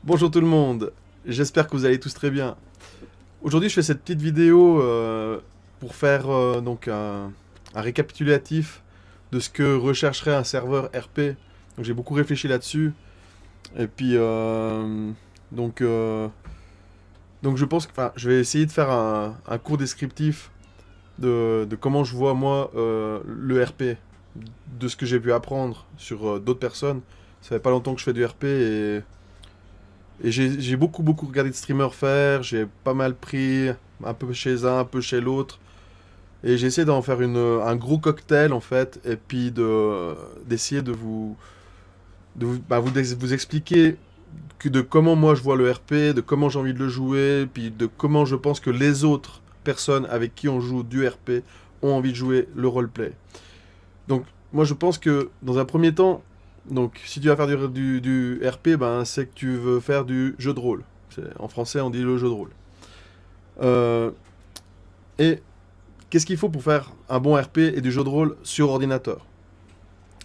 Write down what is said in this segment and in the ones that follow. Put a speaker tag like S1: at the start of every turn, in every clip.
S1: Bonjour tout le monde, j'espère que vous allez tous très bien. Aujourd'hui je fais cette petite vidéo pour faire un récapitulatif de ce que rechercherait un serveur RP. Donc j'ai beaucoup réfléchi là-dessus. Et puis donc, euh, donc je pense que je vais essayer de faire un cours descriptif de comment je vois moi le RP, de ce que j'ai pu apprendre sur d'autres personnes. Ça fait pas longtemps que je fais du RP et j'ai beaucoup regardé de streamers faire, j'ai pas mal pris, un peu chez un peu chez l'autre. Et j'ai essayé d'en faire un gros cocktail en fait, et puis d'essayer vous expliquer de comment moi je vois le RP, de comment j'ai envie de le jouer, puis de comment je pense que les autres personnes avec qui on joue du RP ont envie de jouer le roleplay. Donc moi je pense que dans un premier temps, donc si tu vas faire du RP, ben, c'est que tu veux faire du jeu de rôle. En français on dit le jeu de rôle. Euh, et qu'est-ce qu'il faut pour faire un bon RP et du jeu de rôle sur ordinateur?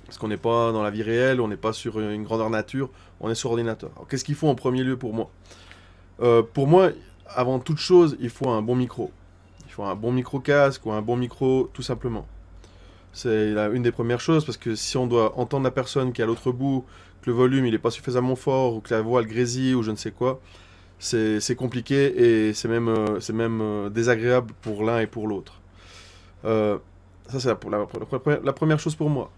S1: Parce qu'on n'est pas dans la vie réelle, on n'est pas sur une grandeur nature, on est sur ordinateur. Alors, qu'est-ce qu'il faut en premier lieu pour moi? Pour moi, avant toute chose, il faut un bon micro. Il faut un bon micro casque ou un bon micro tout simplement. C'est une des premières choses parce que si on doit entendre la personne qui est à l'autre bout, que le volume il est pas suffisamment fort ou que la voix elle grésille ou je ne sais quoi, c'est compliqué et c'est même désagréable pour l'un et pour l'autre. Euh, Ça c'est la première chose pour moi.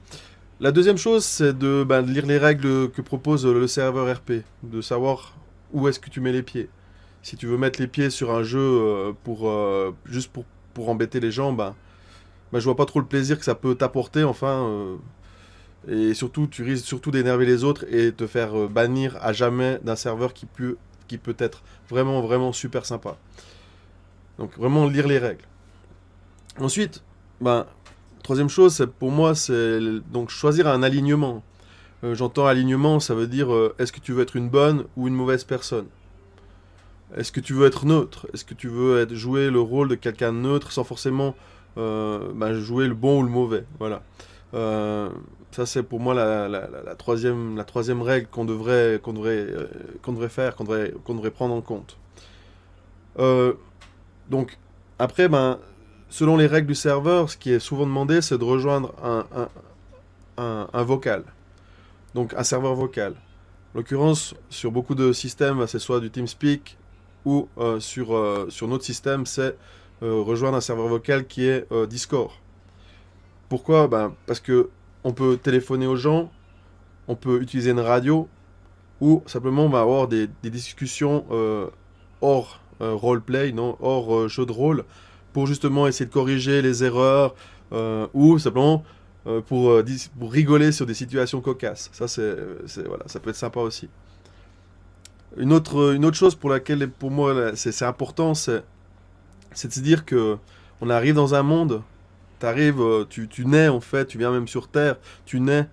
S1: La deuxième chose c'est de lire les règles que propose le serveur RP, de savoir où est-ce que tu mets les pieds. Si tu veux mettre les pieds sur un jeu juste pour embêter les gens, je vois pas trop le plaisir que ça peut t'apporter, enfin. Et surtout, tu risques surtout d'énerver les autres et te faire bannir à jamais d'un serveur qui peut être vraiment super sympa. Donc vraiment lire les règles. Ensuite, ben, troisième chose, pour moi, c'est donc choisir un alignement. J'entends alignement, ça veut dire est-ce que tu veux être une bonne ou une mauvaise personne? Est-ce que tu veux être neutre? Est-ce que tu veux jouer le rôle de quelqu'un de neutre sans forcément jouer le bon ou le mauvais? Voilà. Euh, Ça, c'est pour moi la troisième règle qu'on devrait faire, qu'on devrait prendre en compte. Euh, donc, après, selon les règles du serveur, ce qui est souvent demandé, c'est de rejoindre un vocal. Donc, un serveur vocal. En l'occurrence, sur beaucoup de systèmes, c'est soit du TeamSpeak ou sur notre système, c'est rejoindre un serveur vocal qui est Discord. Pourquoi? Parce que on peut téléphoner aux gens, on peut utiliser une radio, ou simplement avoir des discussions hors roleplay, non, hors jeu de rôle, pour justement essayer de corriger les erreurs, ou simplement pour rigoler sur des situations cocasses. Ça, voilà, ça peut être sympa aussi. Une autre chose pour laquelle, pour moi, c'est important, c'est de se dire que on arrive dans un monde, t'arrives, tu nais en fait, tu viens même sur Terre, tu nais,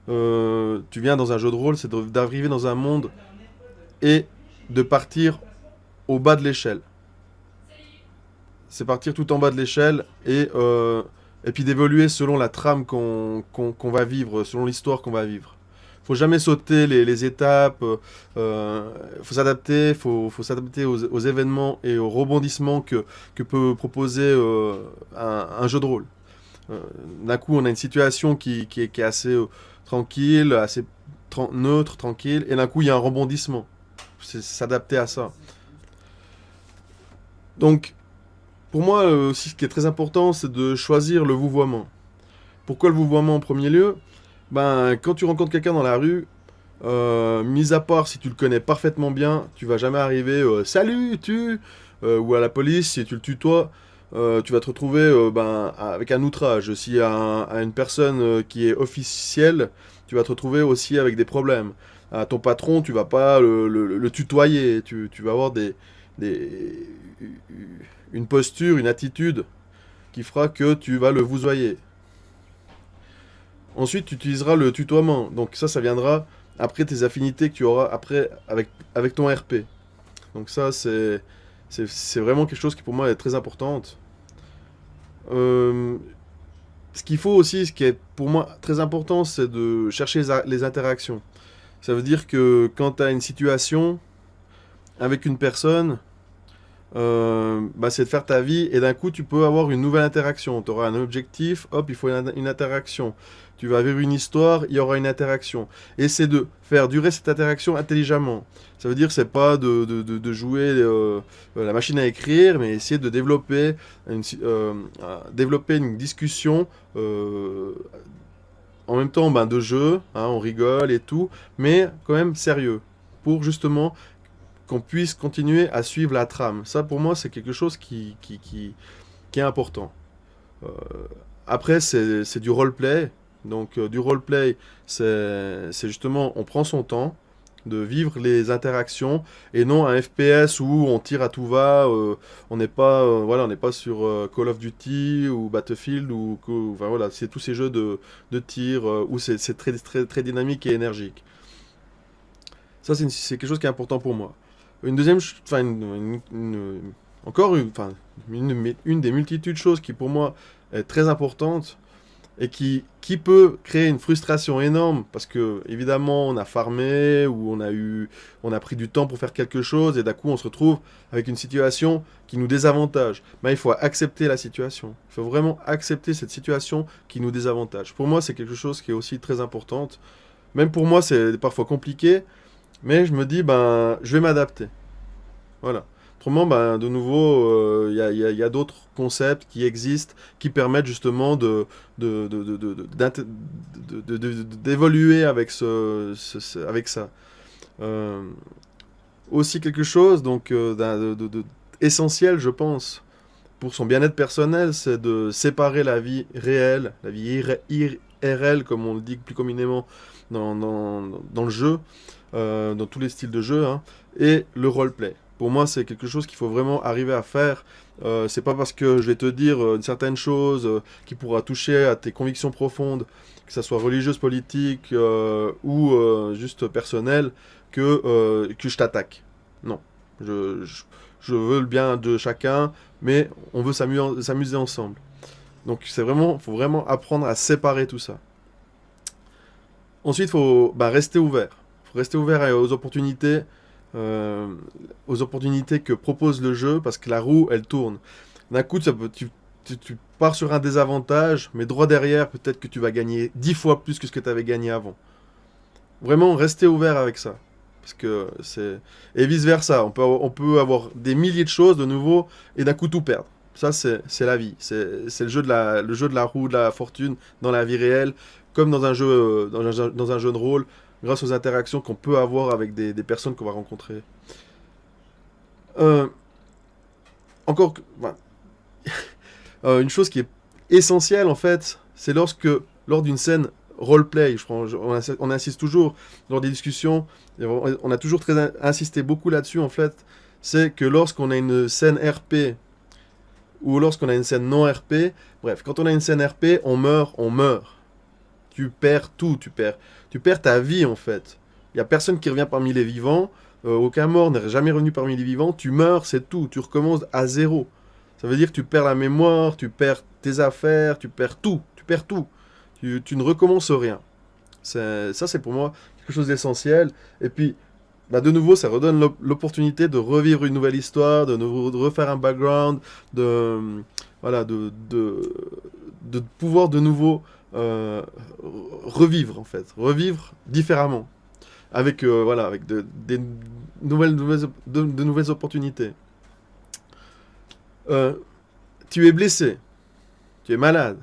S1: tu viens dans un jeu de rôle, c'est d'arriver dans un monde et de partir au bas de l'échelle. C'est partir tout en bas de l'échelle et puis d'évoluer selon la trame qu'on va vivre, selon l'histoire qu'on va vivre. Faut jamais sauter les étapes, faut s'adapter, faut s'adapter aux événements et aux rebondissements que peut proposer un jeu de rôle. D'un coup, on a une situation qui est assez tranquille, assez neutre, tranquille, et d'un coup, il y a un rebondissement. C'est s'adapter à ça. Donc, pour moi aussi, ce qui est très important, c'est de choisir le vouvoiement. Pourquoi le vouvoiement en premier lieu? Quand tu rencontres quelqu'un dans la rue, mis à part si tu le connais parfaitement bien, tu vas jamais arriver salut, ou à la police, si tu le tutoies, tu vas te retrouver avec un outrage. Si à une personne qui est officielle, tu vas te retrouver aussi avec des problèmes. À ton patron, tu vas pas le tutoyer, tu vas avoir des, une posture, une attitude qui fera que tu vas le vousoyer. Ensuite, tu utiliseras le tutoiement. Donc ça viendra après tes affinités que tu auras après avec ton RP. Donc ça, c'est vraiment quelque chose qui pour moi est très importante. Euh, Ce qu'il faut aussi, ce qui est pour moi très important, c'est de chercher les interactions. Ça veut dire que quand tu as une situation, avec une personne, c'est de faire ta vie et d'un coup tu peux avoir une nouvelle interaction. Tu auras un objectif, hop, il faut une interaction. Tu vas vivre une histoire, il y aura une interaction. Et c'est de faire durer cette interaction intelligemment. Ça veut dire c'est pas de jouer la machine à écrire, mais essayer de développer une discussion en même temps de jeu, hein, on rigole et tout, mais quand même sérieux, pour justement qu'on puisse continuer à suivre la trame. Ça, pour moi, c'est quelque chose qui est important. Euh, Après, c'est du roleplay. Donc, du roleplay, c'est justement, on prend son temps de vivre les interactions et non un FPS où on tire à tout va. On n'est pas, voilà, on n'est pas sur Call of Duty ou Battlefield enfin, voilà, c'est tous ces jeux de tir où c'est très, très, très dynamique et énergique. Ça, c'est quelque chose qui est important pour moi. Une deuxième, enfin, encore enfin, une des multitudes de choses qui pour moi est très importante et qui peut créer une frustration énorme parce que évidemment on a farmé ou on a pris du temps pour faire quelque chose et d'un coup on se retrouve avec une situation qui nous désavantage. Il faut accepter la situation. Il faut vraiment accepter cette situation qui nous désavantage. Pour moi, c'est quelque chose qui est aussi très importante. Même pour moi, c'est parfois compliqué, mais je me dis, je vais m'adapter. Voilà. Autrement, de nouveau, il y a d'autres concepts qui existent, qui permettent justement d'évoluer avec avec ça. Euh, Aussi quelque chose donc essentiel, je pense, pour son bien-être personnel, c'est de séparer la vie réelle, la vie IRL, comme on le dit plus communément dans le jeu, dans tous les styles de jeu, hein, et le roleplay. Pour moi, c'est quelque chose qu'il faut vraiment arriver à faire. C'est pas parce que je vais te dire une certaine chose qui pourra toucher à tes convictions profondes, que ça soit religieuse, politique ou juste personnelle, que je t'attaque. Non. Je veux le bien de chacun, mais on veut s'amuser ensemble. Donc faut vraiment apprendre à séparer tout ça. Ensuite, il faut rester ouvert. Il faut rester ouvert euh, aux opportunités que propose le jeu, parce que la roue, elle tourne. D'un coup, tu pars sur un désavantage, mais droit derrière, peut-être que tu vas gagner 10 fois plus que ce que tu avais gagné avant. Vraiment, rester ouvert avec ça. Parce que c'est... Et vice-versa, on peut avoir des milliers de choses de nouveau, et d'un coup tout perdre. Ça, c'est la vie. C'est le jeu de la roue de la fortune dans la vie réelle, comme dans un jeu, dans un jeu de rôle, grâce aux interactions qu'on peut avoir avec des personnes qu'on va rencontrer. Euh, encore, une chose qui est essentielle en fait, c'est lors d'une scène roleplay, on insiste toujours lors des discussions, on a toujours insisté beaucoup là-dessus en fait, c'est que lorsqu'on a une scène RP ou lorsqu'on a une scène non RP, bref, quand on a une scène RP, on meurt. Tu perds tout, tu perds ta vie en fait. Il n'y a personne qui revient parmi les vivants, aucun mort n'est jamais revenu parmi les vivants, tu meurs, c'est tout, tu recommences à zéro. Ça veut dire que tu perds la mémoire, tu perds tes affaires, tu perds tout, tu ne recommences rien. Ça, c'est pour moi quelque chose d'essentiel. Et puis, de nouveau, ça redonne l'opportunité de revivre une nouvelle histoire, de refaire un background, voilà, de pouvoir de nouveau revivre, en fait. Revivre différemment. Avec, voilà, avec des de nouvelles opportunités. Euh, Tu es blessé, tu es malade.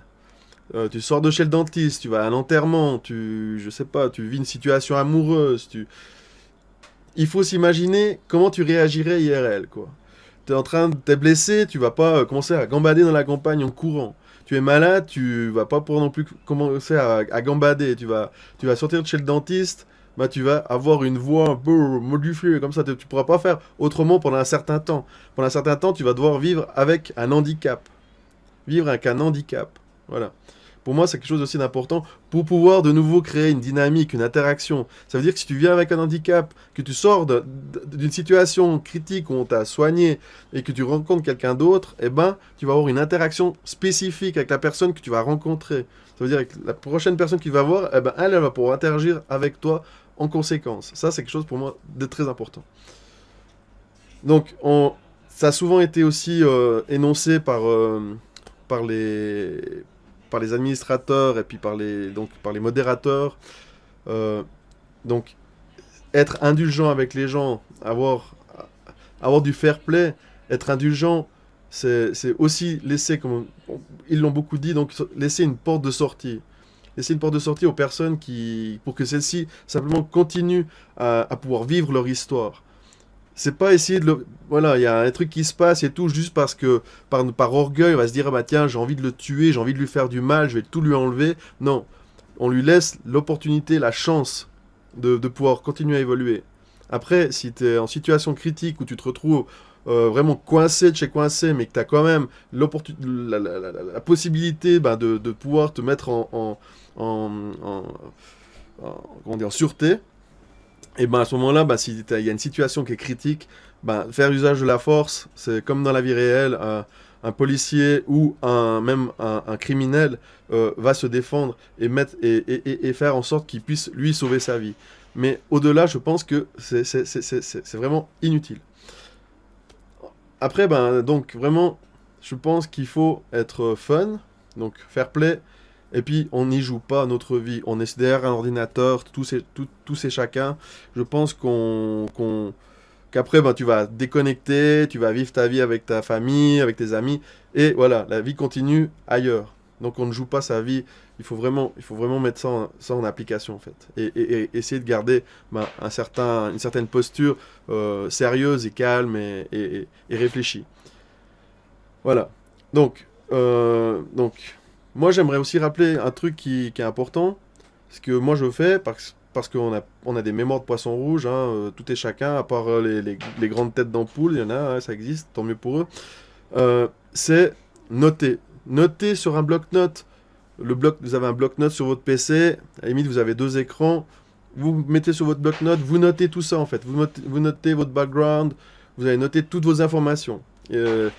S1: Tu sors de chez le dentiste, tu vas à un enterrement, je sais pas, tu vis une situation amoureuse, il faut s'imaginer comment tu réagirais IRL, quoi. T'es blessé, tu vas pas commencer à gambader dans la campagne en courant. Tu es malade, tu vas pas pour non plus commencer à gambader. Tu vas sortir de chez le dentiste, tu vas avoir une voix un peu modifiée, comme ça, tu pourras pas faire autrement pendant un certain temps. Pendant un certain temps, tu vas devoir vivre avec un handicap. Vivre avec un handicap. Voilà. Pour moi, c'est quelque chose aussi d'important pour pouvoir de nouveau créer une dynamique, une interaction. Ça veut dire que si tu viens avec un handicap, que tu sors d'une situation critique où on t'a soigné et que tu rencontres quelqu'un d'autre, tu vas avoir une interaction spécifique avec la personne que tu vas rencontrer. Ça veut dire que la prochaine personne que tu vas voir, elle va pouvoir interagir avec toi en conséquence. Ça, c'est quelque chose pour moi de très important. Donc, ça a souvent été aussi énoncé par les, par les administrateurs et puis par les modérateurs. Euh, donc, être indulgent avec les gens, avoir du fair play, être indulgent, c'est aussi laisser, comme ils l'ont beaucoup dit, donc laisser une porte de sortie. Laisser une porte de sortie aux personnes pour que celles-ci simplement continuent à pouvoir vivre leur histoire. C'est pas essayer de le... Voilà, il y a un truc qui se passe et tout, juste parce que, par orgueil, on va se dire, ah bah tiens, j'ai envie de le tuer, j'ai envie de lui faire du mal, je vais tout lui enlever. Non, on lui laisse l'opportunité, la chance de pouvoir continuer à évoluer. Après, si tu es en situation critique où tu te retrouves vraiment coincé de chez coincé, mais que tu as quand même la possibilité de pouvoir te mettre comment dire, en sûreté, et ben à ce moment-là, si il y a une situation qui est critique, faire usage de la force, c'est comme dans la vie réelle, un policier ou même un criminel va se défendre et faire en sorte qu'il puisse lui sauver sa vie. Mais au-delà, je pense que c'est vraiment inutile. Après, donc vraiment, je pense qu'il faut être fun, donc fair play, et puis on n'y joue pas notre vie. On est derrière un ordinateur, tous et chacun. Je pense qu'après, tu vas déconnecter, tu vas vivre ta vie avec ta famille, avec tes amis, et voilà, la vie continue ailleurs. Donc on ne joue pas sa vie. Il faut vraiment mettre ça en application en fait, et essayer de garder une certaine posture sérieuse et calme et réfléchie. Voilà. Donc, moi j'aimerais aussi rappeler un truc qui est important, ce que moi je fais parce qu'on a des mémoires de poissons rouges, hein, tout et chacun, à part les grandes têtes d'ampoule, il y en a, hein, ça existe, tant mieux pour eux. C'est noter. Noter sur un bloc-notes. Vous avez un bloc-notes sur votre PC, à la limite vous avez deux écrans, vous mettez sur votre bloc-notes, vous notez tout ça en fait. Vous notez votre background, vous allez noter toutes vos informations. Le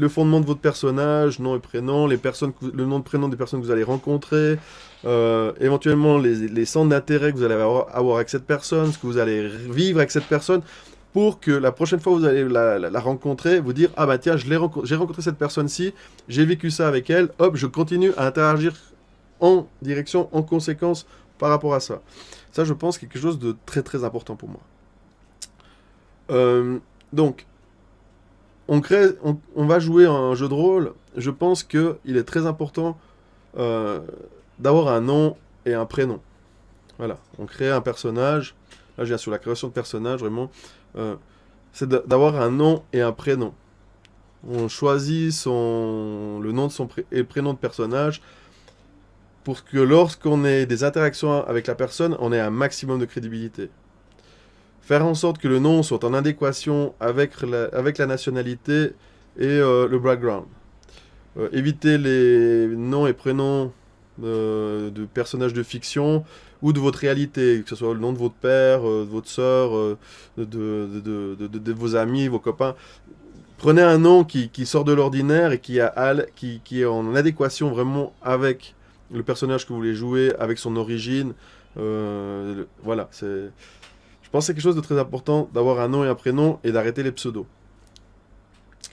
S1: fondement de votre personnage, nom et prénom, le nom de prénom des personnes que vous allez rencontrer, éventuellement les centres d'intérêt que vous allez avoir avec cette personne, ce que vous allez vivre avec cette personne, pour que la prochaine fois que vous allez la rencontrer, vous dire, ah bah tiens, j'ai rencontré cette personne-ci, j'ai vécu ça avec elle, hop, je continue à interagir en conséquence par rapport à ça. Ça, je pense, quelque chose de très très important pour moi. Donc, on va jouer un jeu de rôle. Je pense qu'il est très important d'avoir un nom et un prénom. Voilà, on crée un personnage. Là, je viens sur la création de personnage, vraiment. C'est d'avoir un nom et un prénom. On choisit le nom et le prénom de personnage pour que lorsqu'on ait des interactions avec la personne, on ait un maximum de crédibilité. Faire en sorte que le nom soit en adéquation avec la nationalité et le background. Éviter les noms et prénoms de personnages de fiction ou de votre réalité, que ce soit le nom de votre père, de votre soeur, de vos amis, vos copains. Prenez un nom qui sort de l'ordinaire et qui est en adéquation vraiment avec le personnage que vous voulez jouer, avec son origine. Voilà, je pense que c'est quelque chose de très important d'avoir un nom et un prénom et d'arrêter les pseudos.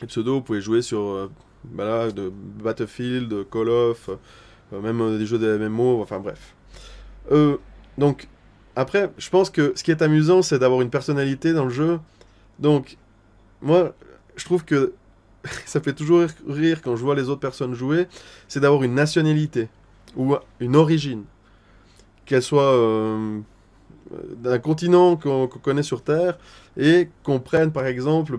S1: Les pseudos, vous pouvez jouer sur de Battlefield, de Call of, même des jeux de MMO, enfin bref. Donc, après, je pense que ce qui est amusant, c'est d'avoir une personnalité dans le jeu. Donc, moi, je trouve que ça fait toujours rire quand je vois les autres personnes jouer, c'est d'avoir une nationalité ou une origine, qu'elle soit d'un continent qu'on connaît sur Terre et qu'on prenne par exemple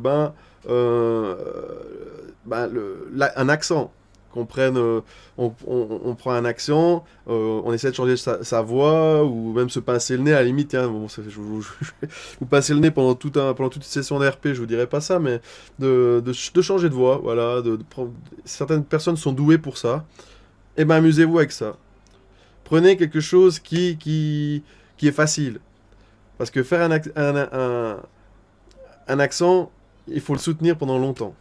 S1: un accent. Qu'on prenne, on prend un accent, on essaie de changer sa voix ou même se pincer le nez à la limite. Hein, bon, vous pincez le nez pendant toute une session d'RP, je vous dirais pas ça, mais de changer de voix. Voilà, certaines personnes sont douées pour ça. Et amusez-vous avec ça. Prenez quelque chose qui est facile. Parce que faire un accent, il faut le soutenir pendant longtemps.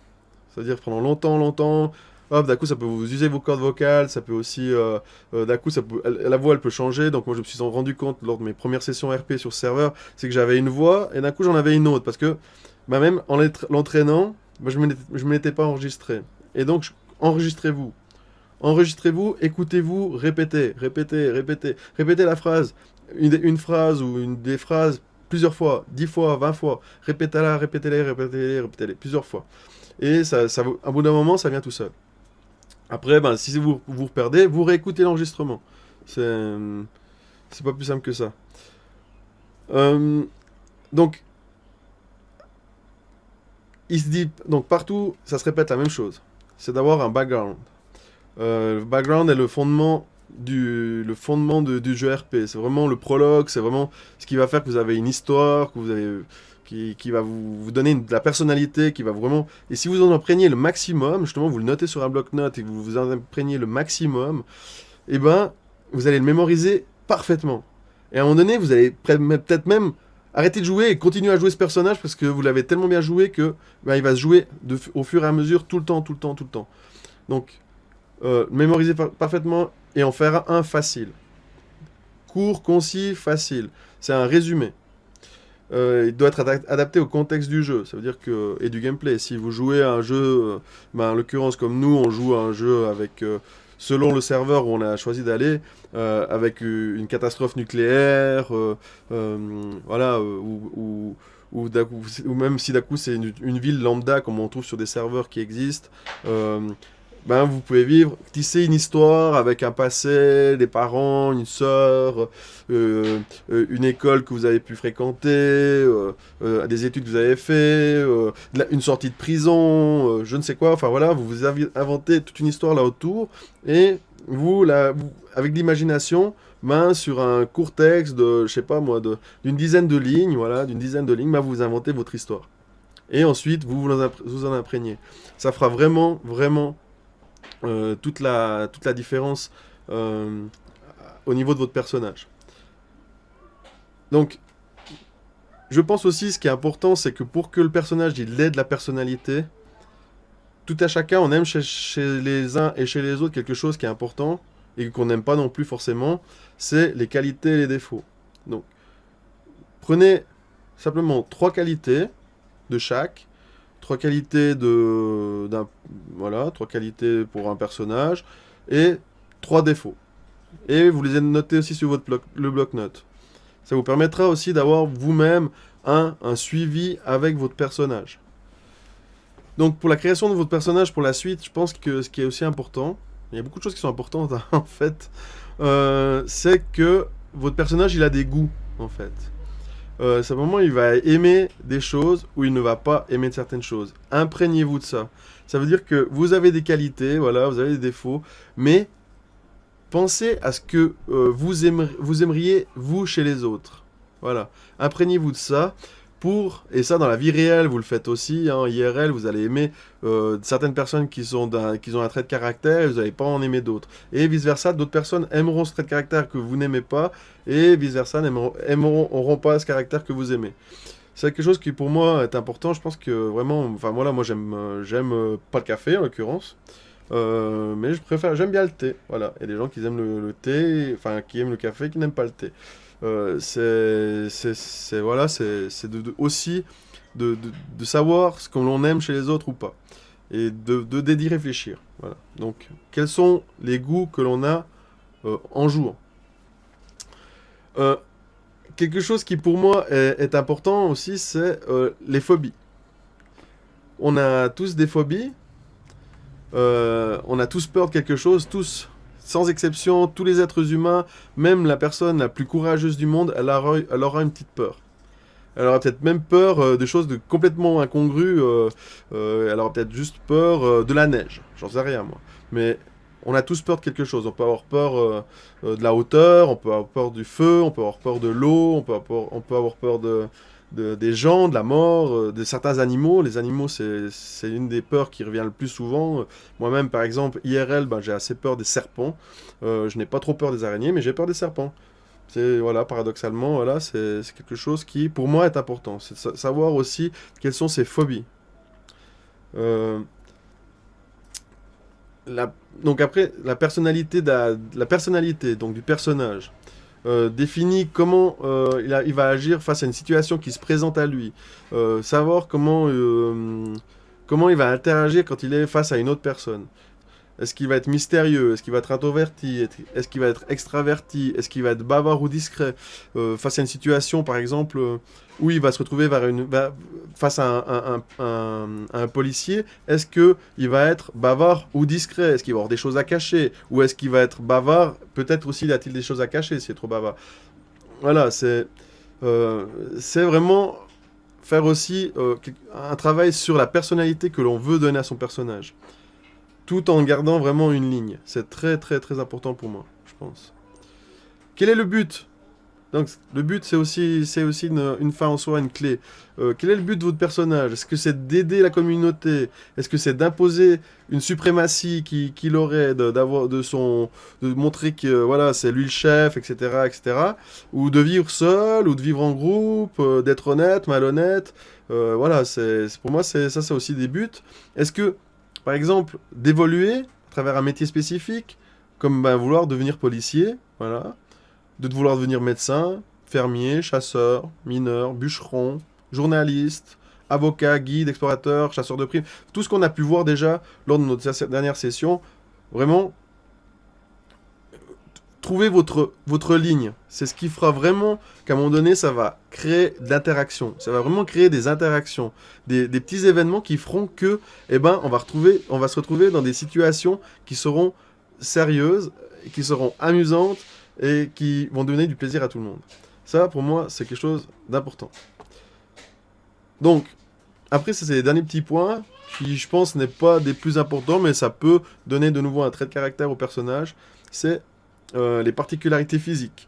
S1: C'est-à-dire pendant longtemps, hop, d'un coup ça peut vous user vos cordes vocales, ça peut aussi, d'un coup la voix elle peut changer. Donc moi je me suis rendu compte lors de mes premières sessions RP sur ce serveur, c'est que j'avais une voix et d'un coup j'en avais une autre. Parce que bah même en l'entraînant, bah, je me l'étais pas enregistré. Et donc, enregistrez-vous. Enregistrez-vous, écoutez-vous, répétez, répétez, répétez. Répétez la phrase. Une phrase ou des phrases plusieurs fois, 10 fois, 20 fois. Répétez-la, répétez-les, répétez-les, répétez-les, plusieurs fois. Et à bout d'un moment, ça vient tout seul. Après, ben, si vous vous perdez, vous réécoutez l'enregistrement. C'est pas plus simple que ça. Euh, donc, il se dit, donc partout, ça se répète la même chose. C'est d'avoir un background. Le background est le fondement du jeu RP. C'est vraiment le prologue, c'est vraiment ce qui va faire que vous avez une histoire, que vous avez, qui va vous donner de la personnalité, qui va vraiment... Et si vous en imprégnez le maximum, justement, vous le notez sur un bloc-notes et que vous vous en imprégnez le maximum, eh ben, vous allez le mémoriser parfaitement. Et à un moment donné, vous allez peut-être même arrêter de jouer et continuer à jouer ce personnage parce que vous l'avez tellement bien joué que ben, il va se jouer au fur et à mesure, tout le temps, tout le temps, tout le temps. Donc, mémoriser parfaitement et en faire un facile. Court, concis, facile. C'est un résumé. Il doit être adapté au contexte du jeu, ça veut dire que et du gameplay. Si vous jouez à un jeu, ben, en l'occurrence comme nous, on joue à un jeu avec selon le serveur où on a choisi d'aller, avec une catastrophe nucléaire, voilà, ou même si d'un coup c'est une ville lambda comme on trouve sur des serveurs qui existent, ben vous pouvez vivre, tisser une histoire avec un passé, des parents, une sœur, une école que vous avez pu fréquenter, des études que vous avez fait, une sortie de prison, je ne sais quoi. Enfin voilà, vous vous inventez toute une histoire là autour et avec l'imagination, ben, sur un court texte de, je sais pas moi, d'une dizaine de lignes, voilà, d'une dizaine de lignes, ben, vous inventez votre histoire. Et ensuite, vous en imprégnez. Ça fera vraiment, vraiment toute la différence euh, au niveau de votre personnage. Donc, je pense aussi, ce qui est important, c'est que pour que le personnage il ait de la personnalité, tout à chacun, on aime chez les uns et chez les autres quelque chose qui est important et qu'on n'aime pas non plus forcément, c'est les qualités et les défauts. Donc, prenez simplement 3 qualités de chaque, 3 qualités voilà, 3 qualités pour un personnage et 3 défauts. Et vous les notez aussi sur le bloc-notes. Ça vous permettra aussi d'avoir vous-même un suivi avec votre personnage. Donc pour la création de votre personnage pour la suite, je pense que ce qui est aussi important, il y a beaucoup de choses qui sont importantes en fait, c'est que votre personnage il a des goûts en fait. Simplement, il va aimer des choses ou il ne va pas aimer de certaines choses. Imprégnez-vous de ça. Ça veut dire que vous avez des qualités, voilà, vous avez des défauts, mais pensez à ce que vous aimeriez, vous, chez les autres. Voilà. Imprégnez-vous de ça. Et ça, dans la vie réelle, vous le faites aussi. Hein, IRL, vous allez aimer certaines personnes qui ont un trait de caractère et vous n'allez pas en aimer d'autres. Et vice-versa, d'autres personnes aimeront ce trait de caractère que vous n'aimez pas et vice-versa, n'auront pas ce caractère que vous aimez. C'est quelque chose qui, pour moi, est important. Je pense que vraiment, enfin voilà, moi j'aime pas le café en l'occurrence. Mais j'aime bien le thé. Voilà. Il y a des gens qui aiment le thé, enfin qui aiment le café, qui n'aiment pas le thé. Voilà, c'est aussi de savoir ce que l'on aime chez les autres ou pas. Et d'y réfléchir. Voilà. Donc, quels sont les goûts que l'on a en jouant. Quelque chose qui pour moi est important aussi, c'est les phobies. On a tous des phobies. On a tous peur de quelque chose, tous, sans exception, tous les êtres humains, même la personne la plus courageuse du monde, elle aura une petite peur. Elle aura peut-être même peur de choses complètement incongrues. Elle aura peut-être juste peur de la neige. J'en sais rien, moi. Mais on a tous peur de quelque chose. On peut avoir peur de la hauteur, on peut avoir peur du feu, on peut avoir peur de l'eau, on peut avoir peur des gens, de la mort, de certains animaux. Les animaux, c'est une des peurs qui revient le plus souvent. Moi-même, par exemple, IRL, ben, j'ai assez peur des serpents. Je n'ai pas trop peur des araignées, mais j'ai peur des serpents. Voilà, paradoxalement, voilà, c'est quelque chose qui, pour moi, est important. C'est savoir aussi quelles sont ses phobies. Euh, donc après, la personnalité donc, du personnage. définit comment il va agir face à une situation qui se présente à lui, savoir comment il va interagir quand il est face à une autre personne. Est-ce qu'il va être mystérieux? Est-ce qu'il va être introverti? Est-ce qu'il va être extraverti? Est-ce qu'il va être bavard ou discret? Face à une situation, par exemple, où il va se retrouver face à un policier, est-ce qu'il va être bavard ou discret? Est-ce qu'il va avoir des choses à cacher? Ou est-ce qu'il va être bavard? Peut-être aussi a-t-il des choses à cacher s'il est trop bavard. Voilà, c'est vraiment faire aussi un travail sur la personnalité que l'on veut donner à son personnage, tout en gardant vraiment une ligne. C'est très très très important pour moi, je pense. Quel est le but? Donc le but c'est aussi une fin en soi, une clé. Quel est le but de votre personnage? Est-ce que c'est d'aider la communauté? Est-ce que c'est d'imposer une suprématie qu'il aurait, de montrer que voilà, c'est lui le chef, etc., etc. Ou de vivre seul, ou de vivre en groupe, d'être honnête, malhonnête. Voilà, pour moi ça c'est aussi des buts. Est-ce que par exemple, d'évoluer à travers un métier spécifique, comme vouloir devenir policier, voilà, de vouloir devenir médecin, fermier, chasseur, mineur, bûcheron, journaliste, avocat, guide, explorateur, chasseur de primes, tout ce qu'on a pu voir déjà lors de notre dernière session, vraiment, trouvez votre ligne. C'est ce qui fera vraiment qu'à un moment donné, ça va créer de l'interaction. Ça va vraiment créer des interactions, des petits événements qui feront que, on va se retrouver dans des situations qui seront sérieuses, qui seront amusantes et qui vont donner du plaisir à tout le monde. Ça, pour moi, c'est quelque chose d'important. Donc, après, ça, c'est les derniers petits points qui, je pense, n'est pas des plus importants, mais ça peut donner de nouveau un trait de caractère au personnage. C'est les particularités physiques.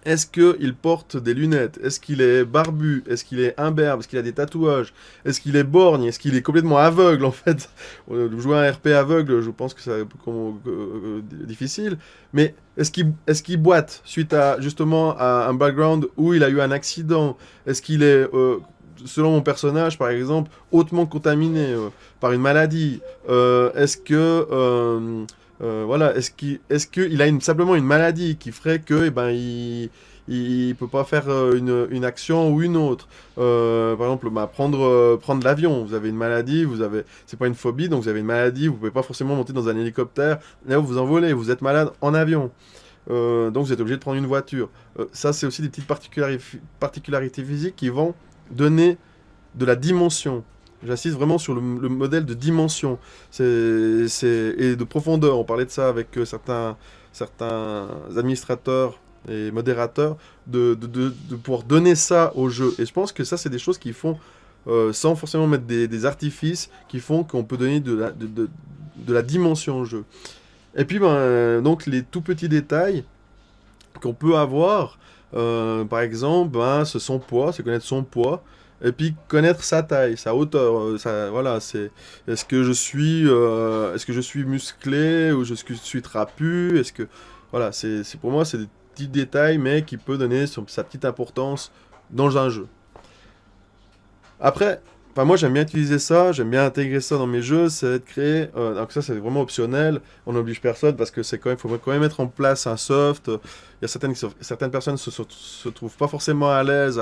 S1: Est-ce qu'il porte des lunettes? Est-ce qu'il est barbu? Est-ce qu'il est imberbe? Est-ce qu'il a des tatouages? Est-ce qu'il est borgne? Est-ce qu'il est complètement aveugle, en fait? Jouer un RP aveugle, je pense que c'est difficile. Mais est-ce qu'il boite suite à, justement, à un background où il a eu un accident? Est-ce qu'il est, selon mon personnage, par exemple, hautement contaminé par une maladie? Est-ce que... voilà, est-ce qu'il a simplement une maladie qui ferait que, il peut pas faire une action ou une autre. Par exemple, prendre l'avion. Vous avez une maladie, c'est pas une phobie, donc vous avez une maladie, vous pouvez pas forcément monter dans un hélicoptère. Là, vous envolez, vous êtes malade en avion. Donc vous êtes obligé de prendre une voiture. Ça, c'est aussi des petites particularités physiques qui vont donner de la dimension. J'insiste vraiment sur le modèle de dimension et de profondeur. On parlait de ça avec certains administrateurs et modérateurs, de pouvoir donner ça au jeu. Et je pense que ça, c'est des choses qui font, sans forcément mettre des artifices, qui font qu'on peut donner de la dimension au jeu. Et puis, donc, les tout petits détails qu'on peut avoir, par exemple, c'est son poids, c'est connaître son poids. Et puis connaître sa taille, sa hauteur, voilà, est-ce que je suis musclé ou je suis trapu, voilà, pour moi c'est des petits détails mais qui peut donner sa petite importance dans un jeu. Après, moi j'aime bien utiliser ça, j'aime bien intégrer ça dans mes jeux, c'est de créer, donc ça c'est vraiment optionnel, on n'oblige personne parce que faut quand même mettre en place un soft. Il y a certaines personnes se trouvent pas forcément à l'aise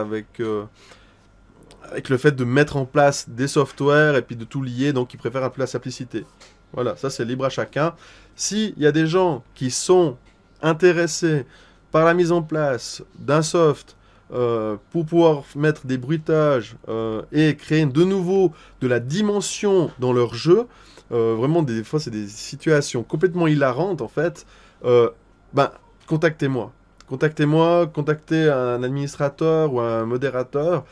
S1: avec le fait de mettre en place des softwares et puis de tout lier, donc ils préfèrent un peu la simplicité. Voilà, ça c'est libre à chacun. S'il y a des gens qui sont intéressés par la mise en place d'un soft pour pouvoir mettre des bruitages et créer de nouveau de la dimension dans leur jeu, vraiment des fois c'est des situations complètement hilarantes en fait, contactez-moi. Contactez un administrateur ou un modérateur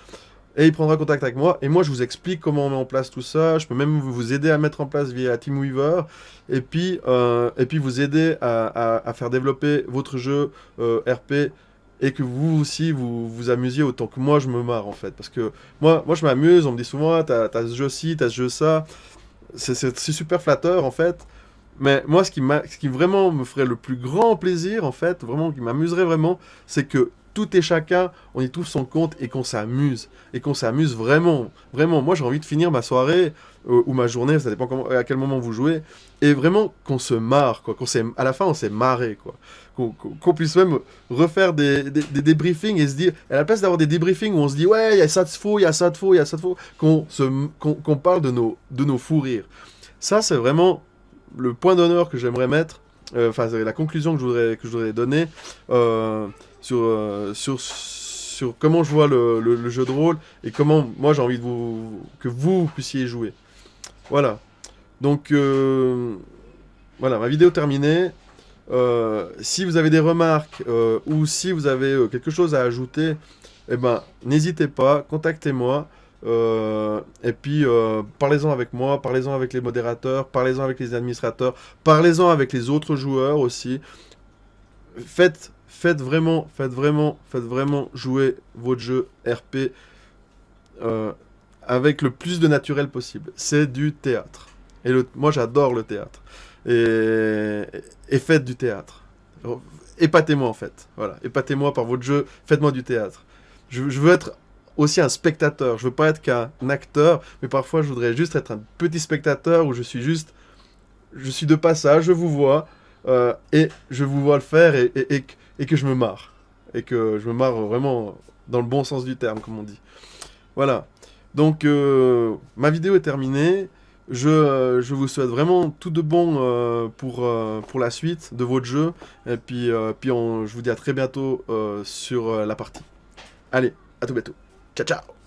S1: et il prendra contact avec moi. Et moi, je vous explique comment on met en place tout ça. Je peux même vous aider à mettre en place via Teamweaver. Et puis vous aider à faire développer votre jeu RP. Et que vous aussi, vous amusiez autant que moi, je me marre, en fait. Parce que moi je m'amuse. On me dit souvent, ah, t'as ce jeu-ci, t'as ce jeu-ça. C'est super flatteur, en fait. Mais moi, ce qui vraiment me ferait le plus grand plaisir, en fait, vraiment, qui m'amuserait vraiment, c'est que tout et chacun, on y trouve son compte et qu'on s'amuse. Et qu'on s'amuse vraiment. Vraiment, moi j'ai envie de finir ma soirée ou ma journée, ça dépend à quel moment vous jouez. Et vraiment qu'on se marre, quoi. À la fin, on s'est marré, quoi. Qu'on puisse même refaire des débriefings et se dire, à la place d'avoir des débriefings où on se dit, ouais, il y a ça de faux, il y a ça de faux, il y a ça de faux, qu'on parle de nos fous rires. Ça, c'est vraiment le point d'honneur que j'aimerais mettre, enfin, c'est la conclusion que je voudrais donner sur comment je vois le jeu de rôle et comment moi j'ai envie que vous puissiez jouer. Voilà. Donc, voilà, ma vidéo terminée. Si vous avez des remarques ou si vous avez quelque chose à ajouter, eh ben, n'hésitez pas, contactez-moi. Et puis, parlez-en avec moi, parlez-en avec les modérateurs, parlez-en avec les administrateurs, parlez-en avec les autres joueurs aussi. Faites vraiment jouer votre jeu RP avec le plus de naturel possible. C'est du théâtre. Et moi, j'adore le théâtre. Et faites du théâtre. Épatez-moi, en fait. Voilà, épatez-moi par votre jeu, faites-moi du théâtre. Je veux être aussi un spectateur. Je veux pas être qu'un acteur, mais parfois, je voudrais juste être un petit spectateur où je suis de passage, je vous vois, et je vous vois le faire et que je me marre. Et que je me marre vraiment dans le bon sens du terme, comme on dit. Voilà. Donc, ma vidéo est terminée. Je vous souhaite vraiment tout de bon pour la suite de votre jeu. Et puis, je vous dis à très bientôt sur la partie. Allez, à tout bientôt. Ciao, ciao!